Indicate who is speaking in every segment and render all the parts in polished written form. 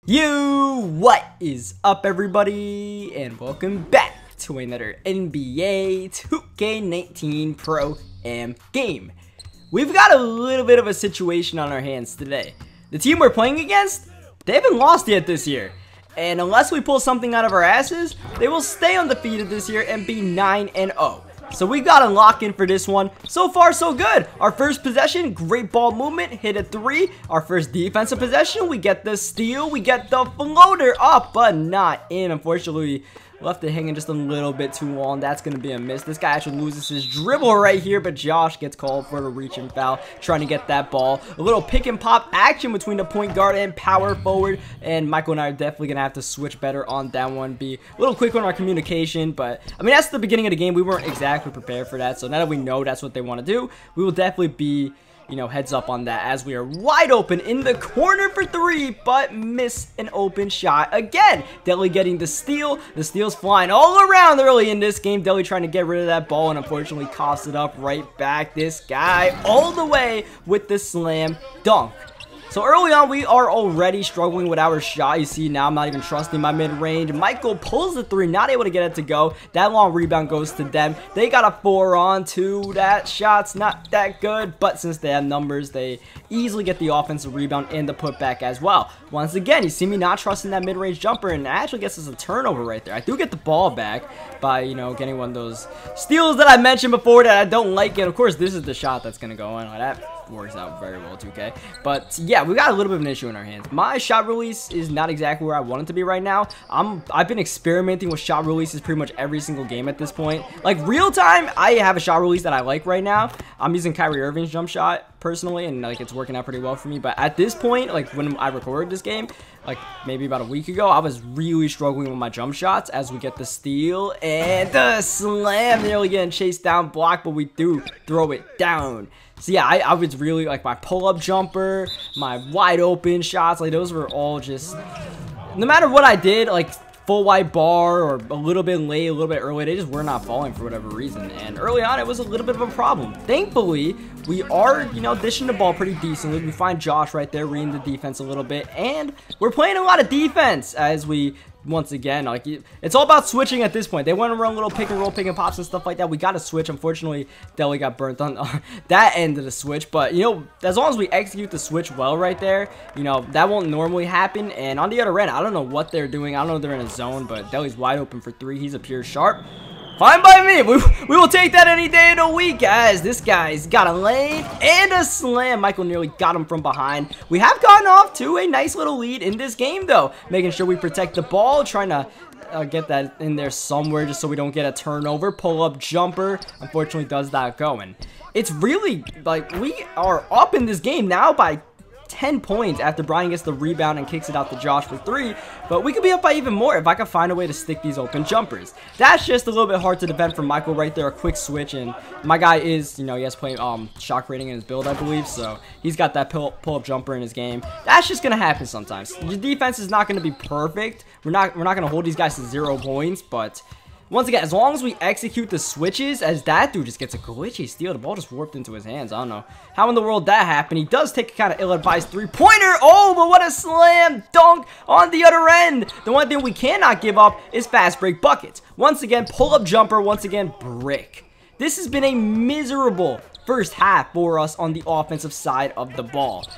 Speaker 1: What is up, everybody, and welcome back to another NBA 2K19 Pro Am game. We've got a little bit of a situation on our hands today. The team we're playing against, they haven't lost yet this year, and unless we pull something out of our asses, they will stay undefeated this year and be 9-0. So we got to lock in for this one. So far, so good. Our first possession, great ball movement, hit a three. Our first defensive possession, we get the steal. We get the floater up, but not in. Unfortunately, left it hanging just a little bit too long. That's going to be a miss. This guy actually loses his dribble right here, but Josh gets called for the reach and foul, trying to get that ball. A little pick and pop action between the point guard and power forward, and Michael and I are definitely going to have to switch better on that one. Be a little quick on our communication, but I mean, that's the beginning of the game. We weren't exactly prepared for that, so now that we know that's what they want to do, we will definitely be, you know, heads up on that as we are wide open in the corner for three, but miss an open shot again. Deli getting the steal. The steal's flying all around early in this game. Deli trying to get rid of that ball and unfortunately coughs it up right back. This guy all the way with the slam dunk. So early on, we are already struggling with our shot. You see, now I'm not even trusting my mid-range. Michael pulls the three, not able to get it to go. That long rebound goes to them. They got a 4-on-2. That shot's not that good, but since they have numbers, they easily get the offensive rebound and the putback as well. Once again, you see me not trusting that mid-range jumper, and it actually gets us a turnover right there. I do get the ball back by, you know, getting one of those steals that I mentioned before that I don't like. And of course, this is the shot that's going to go in. Like, that works out very well, 2K. But yeah, we got a little bit of an issue in our hands. My shot release is not exactly where I want it to be right now. I've been experimenting with shot releases pretty much every single game at this point. Like real time, I have a shot release that I like right now. I'm using Kyrie Irving's jump shot personally, and like it's working out pretty well for me. But at this point, like when I recorded this game, like maybe about a week ago, I was really struggling with my jump shots as we get the steal and the slam, nearly getting chased down, blocked, but we do throw it down. So yeah, I was really like my pull-up jumper, my wide open shots, like those were all just, no matter what I did, like full wide bar or a little bit late, a little bit early, they just were not falling for whatever reason. And early on, it was a little bit of a problem. Thankfully, we are, you know, dishing the ball pretty decently. We find Josh right there reading the defense a little bit, and we're playing a lot of defense as we, once again, like it's all about switching at this point. They want to run little pick and roll, pick and pops and stuff like that. We got to switch. Unfortunately, Deli got burnt on that end of the switch, but you know, as long as we execute the switch well right there, you know, that won't normally happen. And on the other end, I don't know what they're doing. I don't know if they're in a zone, but Deli's wide open for three. He's a pure sharp. Fine by me. We will take that any day of the week, guys. This guy's got a lane and a slam. Michael nearly got him from behind. We have gotten off to a nice little lead in this game, though. Making sure we protect the ball, trying to get that in there somewhere just so we don't get a turnover. Pull-up jumper, unfortunately, does not go in. It's really, like, we are up in this game now by 10 points after Brian gets the rebound and kicks it out to Josh for three, but we could be up by even more if I could find a way to stick these open jumpers. That's just a little bit hard to defend from Michael right there. A quick switch, and my guy is, you know, he has playing shock rating in his build, I believe, so he's got that pull-up jumper in his game. That's just gonna happen sometimes. Your defense is not gonna be perfect. We're not gonna hold these guys to 0 points, but once again, as long as we execute the switches, as that dude just gets a glitchy steal, the ball just warped into his hands. I don't know how in the world that happened. He does take a kind of ill-advised three-pointer. Oh, but what a slam dunk on the other end. The one thing we cannot give up is fast break buckets. Once again, pull-up jumper. Once again, brick. This has been a miserable first half for us on the offensive side of the ball.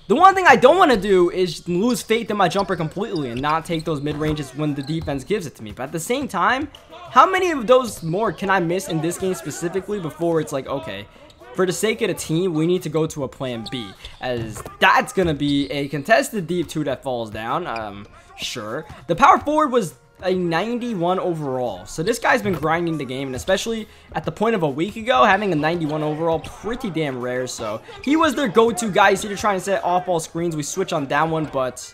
Speaker 1: The one thing I don't want to do is lose faith in my jumper completely and not take those mid-ranges when the defense gives it to me. But at the same time, how many of those more can I miss in this game specifically before it's like, okay, for the sake of the team, we need to go to a plan B, as that's going to be a contested deep two that falls down. Sure. The power forward was a 91 overall, so this guy's been grinding the game, and especially at the point of a week ago, having a 91 overall, pretty damn rare. So he was their go-to guy. He's here to try and set off-ball screens. We switch on that one, but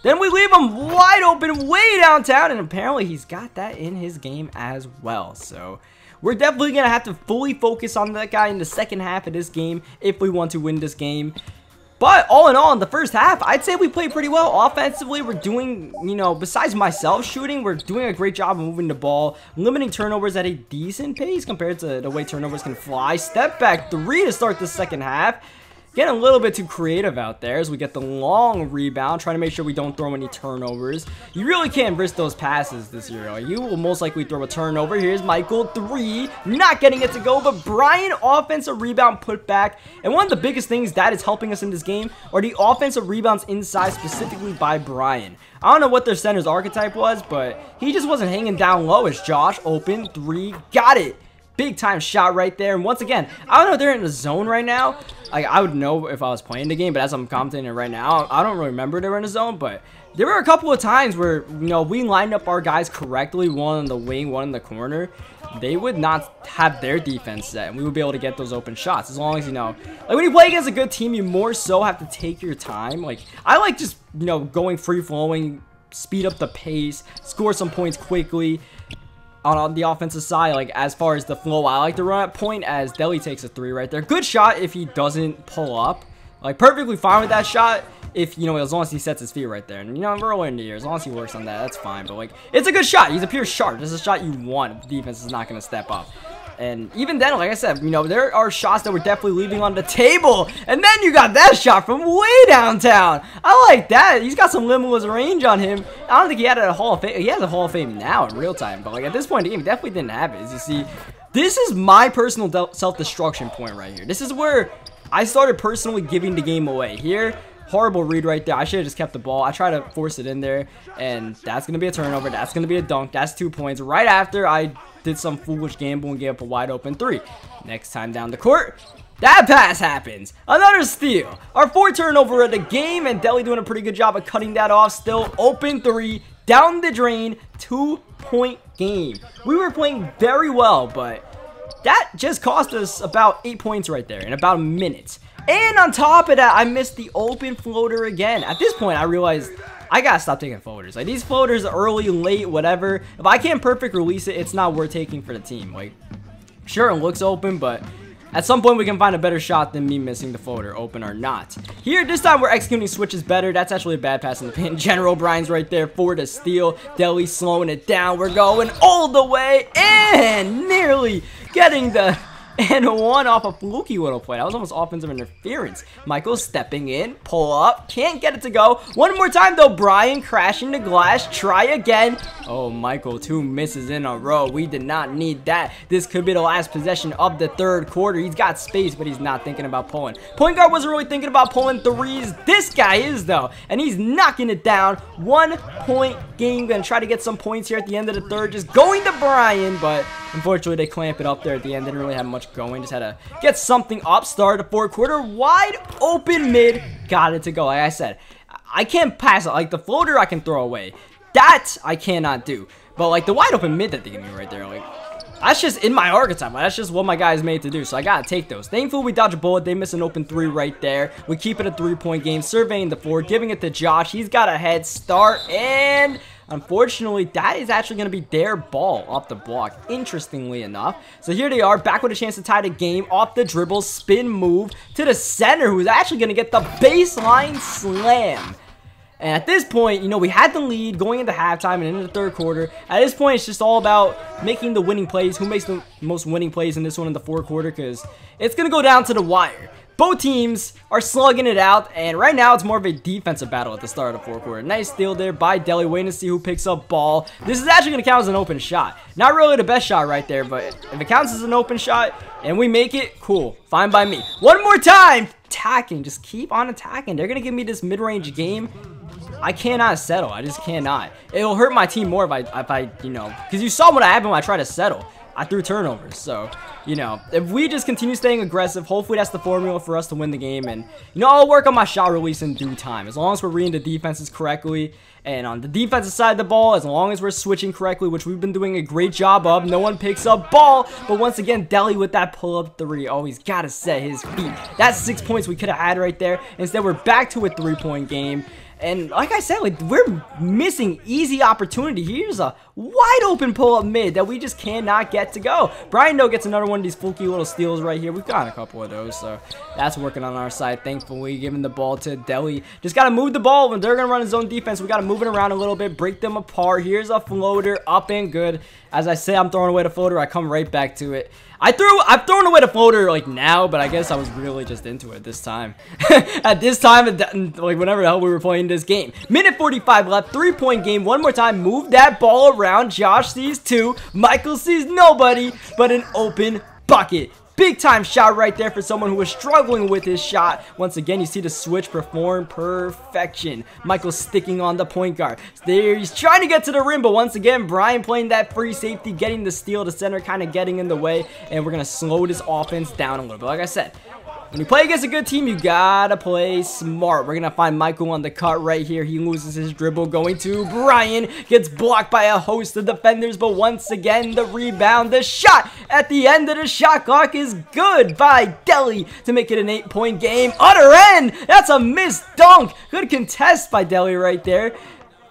Speaker 1: then we leave him wide open way downtown, and apparently he's got that in his game as well. So we're definitely gonna have to fully focus on that guy in the second half of this game if we want to win this game. But all in all, in the first half, I'd say we played pretty well. Offensively, we're doing, you know, besides myself shooting, we're doing a great job of moving the ball, limiting turnovers at a decent pace compared to the way turnovers can fly. Step back three to start the second half. getting a little bit too creative out there as we get the long rebound, trying to make sure we don't throw any turnovers. You really can't risk those passes this year. Like, you will most likely throw a turnover. Here's Michael, 3, not getting it to go, but Brian, offensive rebound put back. And one of the biggest things that is helping us in this game are the offensive rebounds inside, specifically by Brian. I don't know what their center's archetype was, but he just wasn't hanging down low as Josh, open, 3, got it. Big time shot right there. And once again, I don't know if they're in the zone right now. Like, I would know if I was playing the game, but as I'm commentating right now, I don't really remember they were in the zone. But there were a couple of times where, you know, we lined up our guys correctly, one in the wing, one in the corner. They would not have their defense set, and we would be able to get those open shots. As long as, you know, like, when you play against a good team, you more so have to take your time. Like, I like just, you know, going free-flowing, speed up the pace, score some points quickly. On the offensive side, like, as far as the flow, I like to run at point as Deli takes a 3 right there. Good shot if he doesn't pull up. Like, perfectly fine with that shot if, you know, as long as he sets his feet right there. And, you know, we're early in the year. As long as he works on that, that's fine. But, like, it's a good shot. He's a pure sharp. This is a shot you want if the defense is not going to step up. And even then, like I said, you know, there are shots that we're definitely leaving on the table. And then you got that shot from way downtown. I like that. He's got some limitless range on him. I don't think he had a Hall of Fame. He has a Hall of Fame now in real time. But, like, at this point in the game, he definitely didn't have it. As you see, this is my personal self-destruction point right here. This is where I started personally giving the game away. Here, horrible read right there. I should have just kept the ball. I tried to force it in there. And that's going to be a turnover. That's going to be a dunk. That's 2 points. Right after I did some foolish gamble and gave up a wide open 3. Next time down the court, that pass happens. Another steal. Our 4th turnover of the game, and Deli doing a pretty good job of cutting that off. Still open 3, down the drain, 2-point game. We were playing very well, but that just cost us about 8 points right there in about a minute. And on top of that, I missed the open floater again. At this point, I realized I gotta stop taking floaters. Like, these floaters, early, late, whatever. If I can't perfect release it, it's not worth taking for the team. Like, sure, it looks open, but at some point we can find a better shot than me missing the floater, open or not. Here, this time we're executing switches better. That's actually a bad pass in the paint. General Brian's right there for the steal. Deli slowing it down. We're going all the way and nearly getting the and 1 off a fluky little play. That was almost offensive interference. Michael stepping in, pull up, can't get it to go. One more time though, Brian crashing the glass, try again. Oh, Michael, 2 misses in a row. We did not need that. This could be the last possession of the 3rd quarter. He's got space, but he's not thinking about pulling. Point guard wasn't really thinking about pulling 3s. This guy is though, and he's knocking it down. 1-point game. Gonna try to get some points here at the end of the 3rd. Just going to Brian, but unfortunately they clamp it up there at the end. Didn't really have much going, just had to get something up. Start the 4th quarter, wide open mid, got it to go. Like I said, I can't pass it. Like, the floater I can throw away, that I cannot do, but like the wide open mid that they give me right there, like, that's just in my archetype. That's just what my guy's made to do, so I gotta take those. Thankfully we dodge a bullet. They miss an open 3 right there. We keep it a 3-point game, surveying the floor, giving it to Josh. He's got a head start, and unfortunately, that is actually going to be their ball off the block, interestingly enough. So here they are, back with a chance to tie the game, off the dribble, spin move to the center, who's actually going to get the baseline slam. And at this point, you know, we had the lead going into halftime and into the 3rd quarter. At this point, it's just all about making the winning plays. Who makes the most winning plays in this one in the 4th quarter? Because it's going to go down to the wire. Both teams are slugging it out, and right now it's more of a defensive battle at the start of the 4th quarter. Nice steal there by Deli, waiting to see who picks up ball. This is actually going to count as an open shot. Not really the best shot right there, but if it counts as an open shot and we make it, cool. Fine by me. One more time. Attacking. Just keep on attacking. They're going to give me this mid-range game. I cannot settle. I just cannot. It'll hurt my team more if I you know, because you saw what happened when I tried to settle. I threw turnovers. So, you know, if we just continue staying aggressive, hopefully that's the formula for us to win the game. And, you know, I'll work on my shot release in due time. As long as we're reading the defenses correctly. And on the defensive side of the ball, as long as we're switching correctly, which we've been doing a great job of. No one picks up ball. But once again, Deli with that pull-up 3. Oh, he's got to set his feet. That's 6 points we could have had right there. Instead, we're back to a 3-point game. And like I said, like, we're missing easy opportunity. Here's a wide open pull-up mid that we just cannot get to go. Brian, though, gets another one of these fluky little steals right here. We've got a couple of those, so that's working on our side, thankfully. Giving the ball to Deli. Just got to move the ball. When they're going to run his own defense, we got to move it around a little bit, break them apart. Here's a floater, up and good. As I say, I'm throwing away the floater. I come right back to it. I've thrown away the floater like now, but I guess I was really just into it this time. At this time, like whenever the hell we were playing this game. Minute 45 left, 3-point game. One more time, move that ball around. Josh sees two. Michael sees nobody, but an open bucket. Big time shot right there for someone who was struggling with his shot. Once again, you see the switch perform perfection. Michael sticking on the point guard. There, he's trying to get to the rim, but once again, Brian playing that free safety, getting the steal. The center kind of getting in the way, and we're going to slow this offense down a little bit. Like I said, when you play against a good team, you gotta play smart. We're gonna find Michael on the cut right here. He loses his dribble, going to Brian. Gets blocked by a host of defenders, but once again, the rebound, the shot at the end of the shot clock is good by Deli to make it an 8-point game. Other end, that's a missed dunk. Good contest by Deli right there.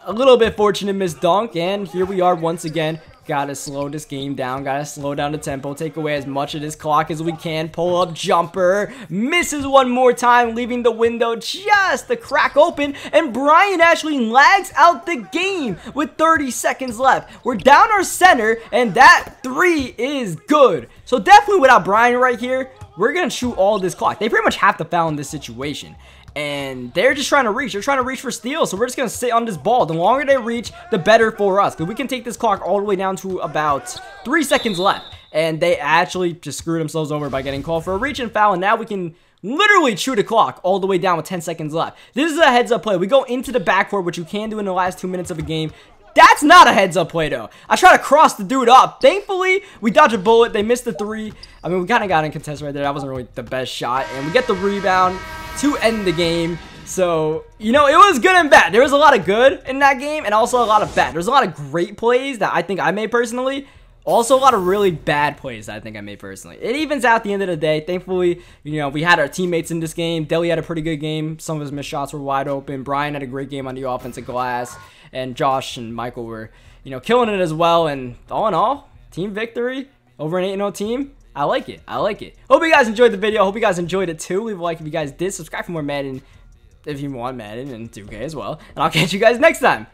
Speaker 1: A little bit fortunate missed dunk, and here we are once again. Gotta slow this game down. Gotta slow down the tempo. Take away as much of this clock as we can. Pull up jumper. Misses one more time, leaving the window just a crack open. And Brian actually lags out the game with 30 seconds left. We're down our center, and that three is good. So definitely without Brian right here, we're gonna shoot all this clock. They pretty much have to foul in this situation. And they're just trying to reach. They're trying to reach for steals. So we're just going to sit on this ball. The longer they reach, the better for us. Because we can take this clock all the way down to about 3 seconds left. And they actually just screwed themselves over by getting called for a reach and foul. And now we can literally chew the clock all the way down with 10 seconds left. This is a heads-up play. We go into the backcourt, which you can do in the last 2 minutes of a game. That's not a heads-up play, though. I try to cross the dude up. Thankfully, we dodged a bullet. They missed the three. I mean, we kind of got in contest right there. That wasn't really the best shot. And we get the rebound to end the game. So, you know, it was good and bad. There was a lot of good in that game and also a lot of bad. There's a lot of great plays that I think I made personally. Also, a lot of really bad plays that I think I made personally. It evens out at the end of the day. Thankfully, you know, we had our teammates in this game. Deli had a pretty good game. Some of his missed shots were wide open. Brian had a great game on the offensive glass. And Josh and Michael were, you know, killing it as well. And all in all, team victory over an 8-0 team. I like it. I like it. Hope you guys enjoyed the video. Hope you guys enjoyed it too. Leave a like if you guys did. Subscribe for more Madden if you want Madden and 2K as well. And I'll catch you guys next time.